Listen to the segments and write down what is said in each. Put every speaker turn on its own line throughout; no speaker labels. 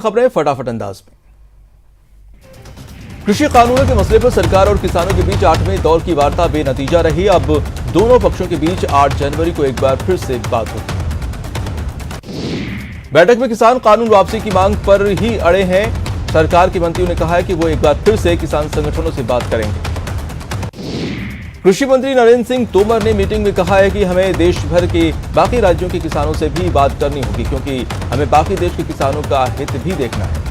खबरें फटाफट अंदाज में। कृषि कानूनों के मसले पर सरकार और किसानों के बीच 8वें दौर की वार्ता बेनतीजा रही। अब दोनों पक्षों के बीच 8 जनवरी को एक बार फिर से बात होगी। बैठक में किसान कानून वापसी की मांग पर ही अड़े हैं। सरकार के मंत्रियों ने कहा है कि वो एक बार फिर से किसान संगठनों से बात करेंगे। कृषि मंत्री नरेंद्र सिंह तोमर ने मीटिंग में कहा है कि हमें देश भर के बाकी राज्यों के किसानों से भी बात करनी होगी, क्योंकि हमें बाकी देश के किसानों का हित भी देखना है।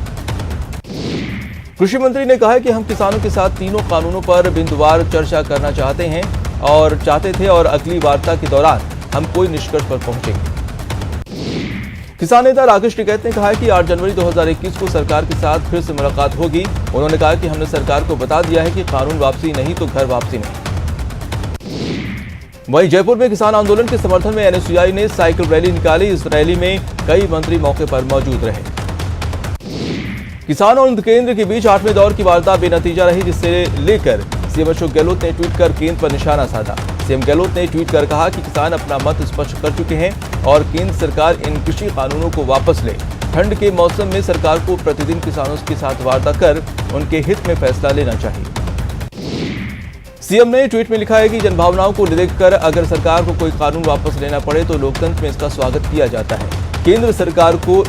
कृषि मंत्री ने कहा है कि हम किसानों के साथ तीनों कानूनों पर बिंदुवार चर्चा करना चाहते थे और अगली वार्ता के दौरान हम कोई निष्कर्ष पर पहुंचेंगे। किसान नेता राकेश टिकैत ने कहा है कि 8 जनवरी 2021 को सरकार के साथ फिर से मुलाकात होगी। उन्होंने कहा कि हमने सरकार को बता दिया है कि कानून वापसी नहीं तो घर वापसी नहीं। वहीं जयपुर में किसान आंदोलन के समर्थन में एनएसयूआई ने साइकिल रैली निकाली। इस रैली में कई मंत्री मौके पर मौजूद रहे। किसान और केंद्र के बीच 8वें दौर की वार्ता बेनतीजा रही, जिससे लेकर सीएम अशोक गहलोत ने ट्वीट कर केंद्र पर निशाना साधा। सीएम गहलोत ने ट्वीट कर कहा कि किसान अपना मत स्पष्ट कर चुके हैं और केंद्र सरकार इन कृषि कानूनों को वापस ले। ठंड के मौसम में सरकार को प्रतिदिन किसानों के साथ वार्ता कर उनके हित में फैसला लेना चाहिए। सीएम ने ट्वीट में लिखा है कि जनभावनाओं को देखकर अगर सरकार को कोई कानून वापस लेना पड़े तो लोकतंत्र में इसका स्वागत किया जाता है। केंद्र सरकार को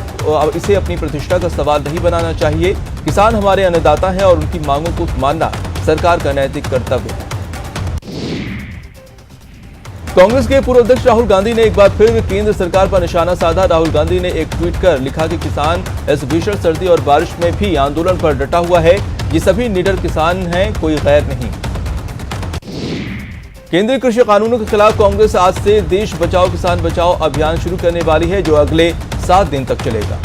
इसे अपनी प्रतिष्ठा का सवाल नहीं बनाना चाहिए। किसान हमारे अन्नदाता हैं और उनकी मांगों को मानना सरकार का नैतिक कर्तव्य है। कांग्रेस के पूर्व अध्यक्ष राहुल गांधी ने एक बार फिर केंद्र सरकार पर निशाना साधा। राहुल गांधी ने एक ट्वीट कर लिखा कि किसान इस भीषण सर्दी और बारिश में भी आंदोलन पर डटा हुआ है। ये सभी निडर किसान हैं, कोई गैर नहीं। केंद्रीय कृषि कानूनों के खिलाफ कांग्रेस आज से देश बचाओ किसान बचाओ अभियान शुरू करने वाली है, जो अगले 7 दिन तक चलेगा।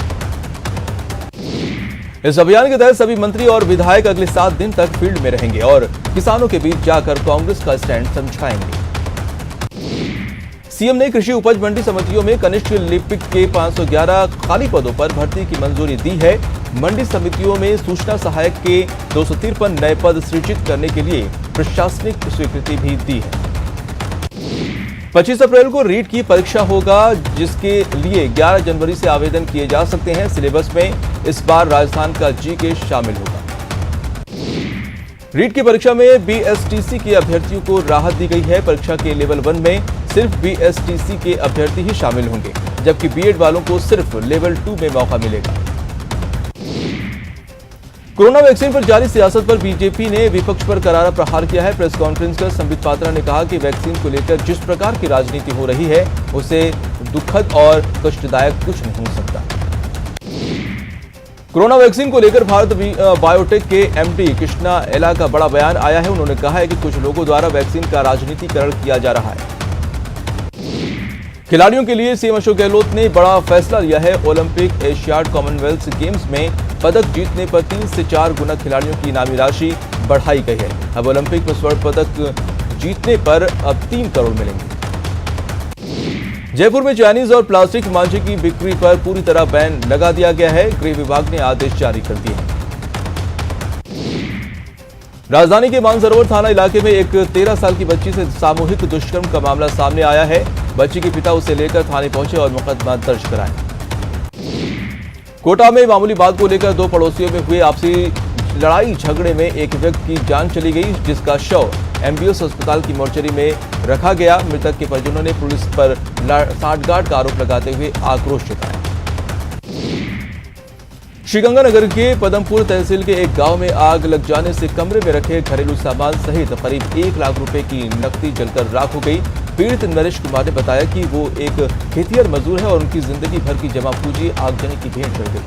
इस अभियान के तहत सभी मंत्री और विधायक अगले 7 दिन तक फील्ड में रहेंगे और किसानों के बीच जाकर कांग्रेस का स्टैंड समझाएंगे। सीएम ने कृषि उपज मंडी समितियों में कनिष्ठ लिपिक के 511 खाली पदों पर भर्ती की मंजूरी दी है। मंडी समितियों में सूचना सहायक के 253 नए पद सृजित करने के लिए प्रशासनिक स्वीकृति भी दी है। 25 अप्रैल को रीट की परीक्षा होगा, जिसके लिए 11 जनवरी से आवेदन किए जा सकते हैं। सिलेबस में इस बार राजस्थान का जीके शामिल होगा। रीट की परीक्षा में बीएसटीसी के अभ्यर्थियों को राहत दी गई है। परीक्षा के लेवल 1 में सिर्फ बीएसटीसी के अभ्यर्थी ही शामिल होंगे, जबकि बीएड वालों को सिर्फ लेवल 2 में मौका मिलेगा। कोरोना वैक्सीन पर जारी सियासत पर बीजेपी ने विपक्ष पर करारा प्रहार किया है। प्रेस कॉन्फ्रेंस कर संबित पात्रा ने कहा कि वैक्सीन को लेकर जिस प्रकार की राजनीति हो रही है, उसे दुखद और कष्टदायक कुछ नहीं हो सकता। कोरोना वैक्सीन को लेकर भारत बायोटेक के एमडी कृष्णा एला का बड़ा बयान आया है। उन्होंने कहा है कि कुछ लोगों द्वारा वैक्सीन का राजनीतिकरण किया जा रहा है। खिलाड़ियों के लिए सीएम अशोक गहलोत ने बड़ा फैसला लिया है। ओलंपिक, एशियाड, कॉमनवेल्थ गेम्स में पदक जीतने पर 3 से 4 गुना खिलाड़ियों की इनामी राशि बढ़ाई गई है। अब ओलंपिक में स्वर्ण पदक जीतने पर अब 3 करोड़ मिलेंगे। जयपुर में चाइनीज और प्लास्टिक मांझे की बिक्री पर पूरी तरह बैन लगा दिया गया है। गृह विभाग ने आदेश जारी कर दिए हैं। राजधानी के मानसरोवर थाना इलाके में एक 13 साल की बच्ची से सामूहिक दुष्कर्म का मामला सामने आया है। बच्ची के पिता उसे लेकर थाने पहुंचे और मुकदमा दर्ज कराया। कोटा में मामूली बात को लेकर 2 पड़ोसियों में हुए आपसी लड़ाई झगड़े में एक व्यक्ति की जान चली गई, जिसका शव एमबीएस अस्पताल की मोर्चरी में रखा गया। मृतक के परिजनों ने पुलिस पर सांठगांठ का आरोप लगाते हुए आक्रोश जताया। श्रीगंगानगर के पदमपुर तहसील के एक गांव में आग लग जाने से कमरे में रखे घरेलू सामान सहित करीब 1 लाख रुपए की नकदी जलकर राख हो गई। पीड़ित नरेश कुमार ने बताया कि वो एक खेतिहर मजदूर है और उनकी जिंदगी भर की जमा पूंजी आगजनी की भेंट चढ़ गई।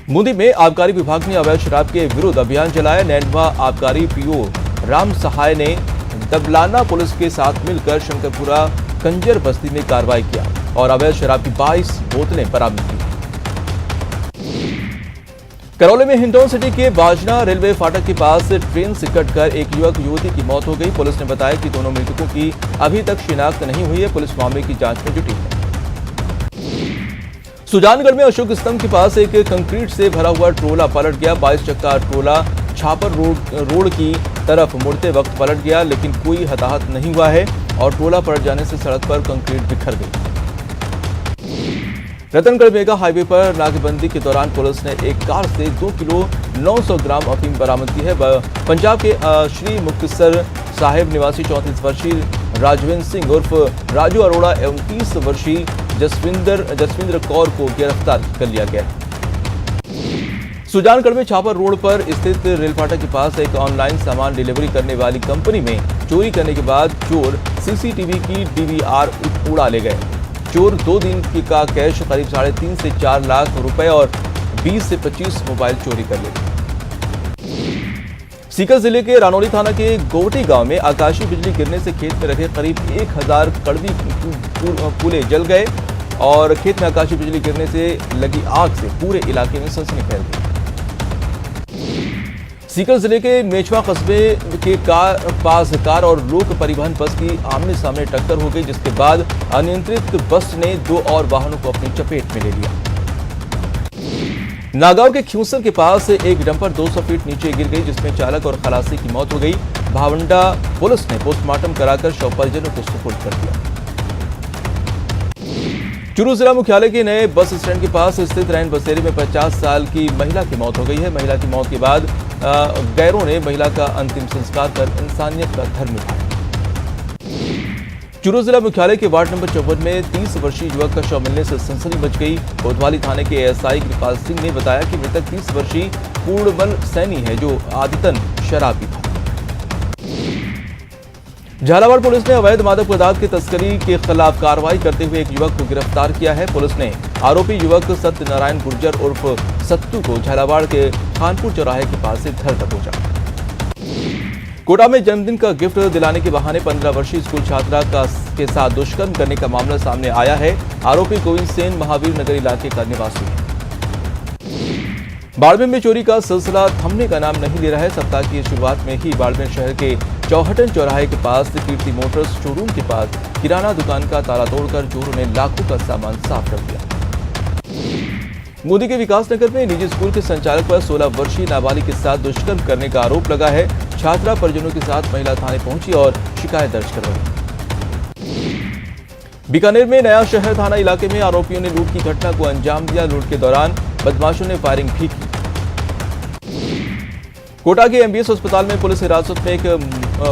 बूंदी में आबकारी विभाग ने अवैध शराब के विरुद्ध अभियान चलाया। नैनवा आबकारी पीओ राम सहाय ने दबलाना पुलिस के साथ मिलकर शंकरपुरा कंजर बस्ती में कार्रवाई किया और अवैध शराब की 22 बोतलें बरामद की। करौली में हिंडौन सिटी के बाजना रेलवे फाटक के पास ट्रेन से कटकर एक युवक युवती की मौत हो गई। पुलिस ने बताया कि दोनों मृतकों की अभी तक शिनाख्त नहीं हुई है। पुलिस मामले की जांच में जुटी है। सुजानगढ़ में अशोक स्तंभ के पास एक कंक्रीट से भरा हुआ ट्रोला पलट गया। 22 चक्का ट्रोला छापर रोड की तरफ मुड़ते वक्त पलट गया, लेकिन कोई हताहत नहीं हुआ है और ट्रोला पलट जाने से सड़क पर कंक्रीट बिखर गई। रतनगढ़ मेगा हाईवे पर नाकेबंदी के दौरान पुलिस ने एक कार से 2 किलो 900 ग्राम अफीम बरामद की है। पंजाब के श्री मुक्तसर साहिब निवासी 34 वर्षीय राजविंद्र सिंह उर्फ राजू अरोड़ा एवं 30 वर्षीय जसविंद्र कौर को गिरफ्तार कर लिया गया। सुजानगढ़ में छापर रोड पर स्थित रेल फाटक के पास एक ऑनलाइन सामान डिलीवरी करने वाली कंपनी में चोरी करने के बाद चोर सीसीटीवी की डीवीआर उड़ा ले गए। चोर 2 दिन का कैश करीब 3.5 से 4 लाख रुपए और 20 से 25 मोबाइल चोरी कर लिए। सीकर जिले के रानौली थाना के गोवटी गांव में आकाशीय बिजली गिरने से खेत में रखे करीब 1000 कड़वी फूले जल गए और खेत में आकाशीय बिजली गिरने से लगी आग से पूरे इलाके में सनसनी फैल गई। सीकर जिले के मेचवा कस्बे के पास कार और लोक परिवहन बस की आमने सामने टक्कर हो गई, जिसके बाद अनियंत्रित बस ने 2 और वाहनों को अपनी चपेट में ले लिया। नागांव के ख्यूसर के पास एक डंपर 200 फीट नीचे गिर गई, जिसमें चालक और खलासी की मौत हो गई। भावंडा पुलिस ने पोस्टमार्टम कराकर शव परिजनों को सुपुर्द कर दिया। चूरू जिला मुख्यालय के नए बस स्टैंड के पास स्थित रैन बसेरे में 50 साल की महिला की मौत हो गई है। महिला की मौत के बाद गैरों ने महिला का अंतिम संस्कार कर इंसानियत का धर्म निभाया। चूरू जिला मुख्यालय के वार्ड नंबर 54 में 30 वर्षीय युवक का शव मिलने से सनसनी मच गई। कोतवाली थाने के एएसआई कृपाल सिंह ने बताया कि मृतक 30 वर्षीय पूर्णबल सैनी है, जो आदतन शराबी था। झालावाड़ पुलिस ने अवैध मादक पदार्थ की तस्करी के खिलाफ कार्रवाई करते हुए एक युवक को गिरफ्तार किया है। पुलिस ने आरोपी युवक सत्यनारायण गुर्जर उर्फ सत्तू को झालावाड़ के खानपुर चौराहे के पास से घर दबोचा। कोटा में जन्मदिन का गिफ्ट दिलाने के बहाने 15 वर्षीय स्कूल छात्रा के साथ दुष्कर्म करने का मामला सामने आया है। आरोपी गोविंद सेन महावीर नगर इलाके का निवासी है। बाड़मेर में चोरी का सिलसिला थमने का नाम नहीं ले रहा है। सप्ताह की शुरुआत में ही बाड़मेर शहर के चौहटन चौराहे के पास कीर्ति मोटर्स शोरूम के पास किराना दुकान का ताला तोड़कर चोरों ने लाखों का सामान साफ कर दिया। मोदी के विकासनगर में निजी स्कूल के संचालक पर 16 वर्षीय नाबालिग के साथ दुष्कर्म करने का आरोप लगा है। छात्रा परिजनों के साथ महिला थाने पहुंची और शिकायत दर्ज करवाई। बीकानेर में नया शहर थाना इलाके में आरोपियों ने लूट की घटना को अंजाम दिया। लूट के दौरान बदमाशों ने फायरिंग भी की। कोटा के एमबीएस अस्पताल में पुलिस हिरासत में एक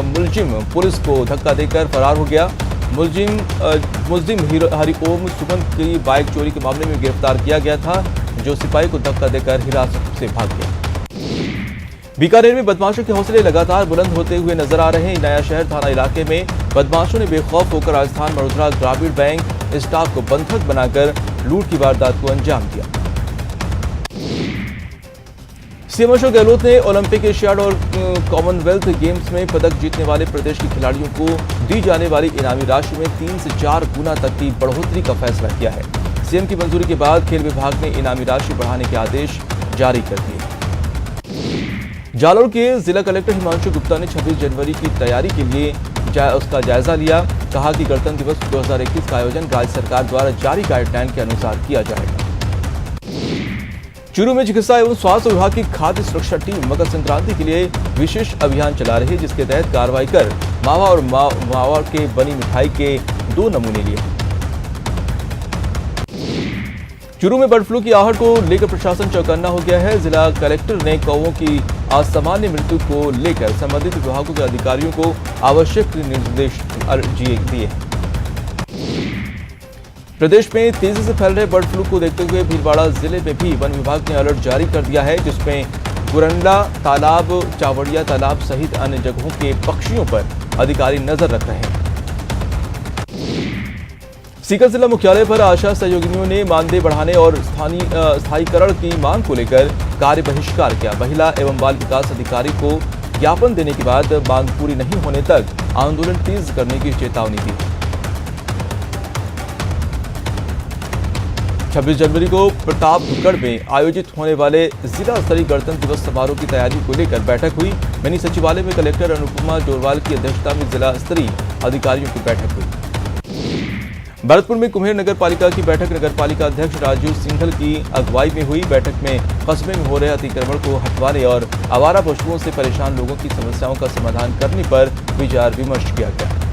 मुलजिम पुलिस को धक्का देकर फरार हो गया। मुलजिम हरिओम सुगंध की बाइक चोरी के मामले में गिरफ्तार किया गया था, जो सिपाही को धक्का देकर हिरासत से भाग गया। बीकानेर में बदमाशों के हौसले लगातार बुलंद होते हुए नजर आ रहे हैं। नया शहर थाना इलाके में बदमाशों ने बेखौफ होकर राजस्थान मणिपुरा ग्रामीण बैंक स्टाफ को बंधक बनाकर लूट की वारदात को अंजाम दिया। सीएम अशोक गहलोत ने ओलंपिक, एशियाड और कॉमनवेल्थ गेम्स में पदक जीतने वाले प्रदेश के खिलाड़ियों को दी जाने वाली इनामी राशि में 3 से 4 गुना तक की बढ़ोतरी का फैसला किया है। सीएम की मंजूरी के बाद खेल विभाग ने इनामी राशि बढ़ाने के आदेश जारी कर दिए। जालौर के जिला कलेक्टर हिमांशु गुप्ता ने 26 जनवरी की तैयारी के लिए उसका जायजा लिया। कहा कि गणतंत्र दिवस 2021 का आयोजन राज्य सरकार द्वारा जारी गाइडलाइन के अनुसार किया जाएगा। चूरू में चिकित्सा एवं स्वास्थ्य विभाग की खाद्य सुरक्षा टीम मकर संक्रांति के लिए विशेष अभियान चला रही है, जिसके तहत कार्रवाई कर मावा और मावा के बनी मिठाई के 2 नमूने लिए। चूरू में बर्ड फ्लू की आहट को लेकर प्रशासन चौकन्ना हो गया है। जिला कलेक्टर ने कौवों की असामान्य मृत्यु को लेकर संबंधित विभागों के अधिकारियों को आवश्यक निर्देश दिए। प्रदेश में तेजी से फैल रहे बर्ड फ्लू को देखते हुए भीलवाड़ा जिले में भी वन विभाग ने अलर्ट जारी कर दिया है, जिसमें गुरंडा तालाब, चावड़िया तालाब सहित अन्य जगहों के पक्षियों पर अधिकारी नजर रख रहे हैं। सीकर जिला मुख्यालय पर आशा सहयोगिनियों ने मानदेय बढ़ाने और स्थायीकरण की मांग को लेकर कार्य बहिष्कार किया। महिला एवं बाल विकास अधिकारी को ज्ञापन देने के बाद मांग पूरी नहीं होने तक आंदोलन तेज करने की चेतावनी दी। 26 जनवरी को प्रतापगढ़ में आयोजित होने वाले जिला स्तरीय गणतंत्र दिवस समारोह की तैयारी को लेकर बैठक हुई। मिनी सचिवालय में कलेक्टर अनुपमा जोरवाल की अध्यक्षता में जिला स्तरीय अधिकारियों की बैठक हुई। भरतपुर में कुम्हेर नगर पालिका की बैठक नगर पालिका अध्यक्ष राजीव सिंघल की अगुवाई में हुई। बैठक में कस्बे में हो रहे अतिक्रमण को हटवाने और आवारा पशुओं से परेशान लोगों की समस्याओं का समाधान करने पर विचार विमर्श किया गया।